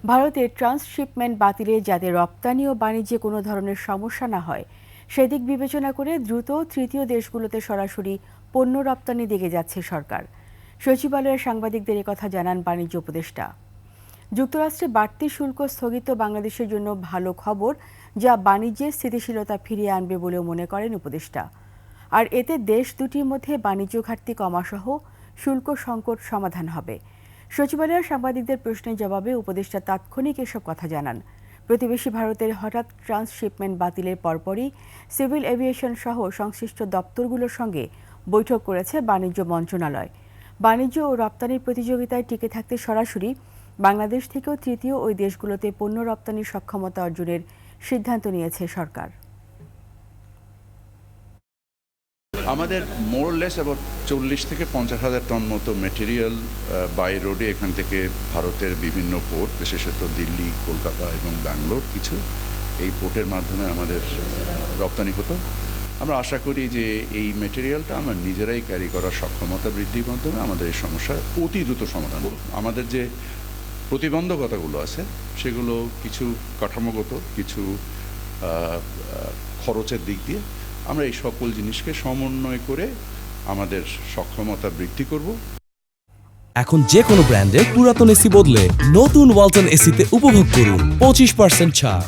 ভারতের ট্রান্সশিপমেন্ট বাতিলে যাতে রপ্তানি ও বাণিজ্যে কোনো ধরনের সমস্যা না হয় সেদিক বিবেচনা করে দ্রুত তৃতীয় দেশগুলোতে সরাসরি পণ্য রপ্তানি দিকে যাচ্ছে সরকার। সচিবালয়ের সাংবাদিকদের একথা জানান বাণিজ্য উপদেষ্টা। যুক্তরাষ্ট্রে বাড়তি শুল্ক স্থগিত বাংলাদেশের জন্য ভালো খবর, যা বাণিজ্যের স্থিতিশীলতা ফিরিয়ে আনবে বলেও মনে করেন উপদেষ্টা। আর এতে দেশ দুটির মধ্যে বাণিজ্য ঘাটতি কমাসহ শুল্ক সংকট সমাধান হবে। সচিবালয়ের সাংবাদিকদের প্রশ্নের জবাবে উপদেষ্টা তাৎক্ষণিক এসব কথা জানান। প্রতিবেশী ভারতের হঠাৎ ট্রান্সশিপমেন্ট বাতিলের পরপরই সিভিল এভিয়েশন সহ সংশ্লিষ্ট দপ্তরগুলোর সঙ্গে বৈঠক করেছে বাণিজ্য মন্ত্রণালয়। বাণিজ্য ও রপ্তানির প্রতিযোগিতায় টিকে থাকতে সরাসরি বাংলাদেশ থেকেও তৃতীয় ওই দেশগুলোতে পণ্য রপ্তানির সক্ষমতা অর্জনের সিদ্ধান্ত নিয়েছে সরকার। আমাদের মোরলেস অ্যাবাউট 40 থেকে 50,000 টন মতো মেটেরিয়াল বাই রোডে এখান থেকে ভারতের বিভিন্ন পোর্ট, বিশেষত দিল্লি, কলকাতা এবং ব্যাঙ্গালোর কিছু এই পোর্টের মাধ্যমে আমাদের রপ্তানি হতো। আমরা আশা করি যে এই মেটেরিয়ালটা আমরা নিজেরাই ক্যারি করার সক্ষমতা বৃদ্ধির মাধ্যমে আমাদের এই সমস্যার অতি দ্রুত সমাধান করব। আমাদের যে প্রতিবন্ধকতাগুলো আছে সেগুলো কিছু কাঠামোগত, কিছু খরচের দিক দিয়ে আমরা এই সকল জিনিসকে সমন্বয় করে আমাদের সক্ষমতা বৃদ্ধি করব। এখন যে কোনো ব্র্যান্ডের পুরাতন এসি বদলে নতুন ওয়ালটন এসিতে উপভোগ করুন 25% ছাড়।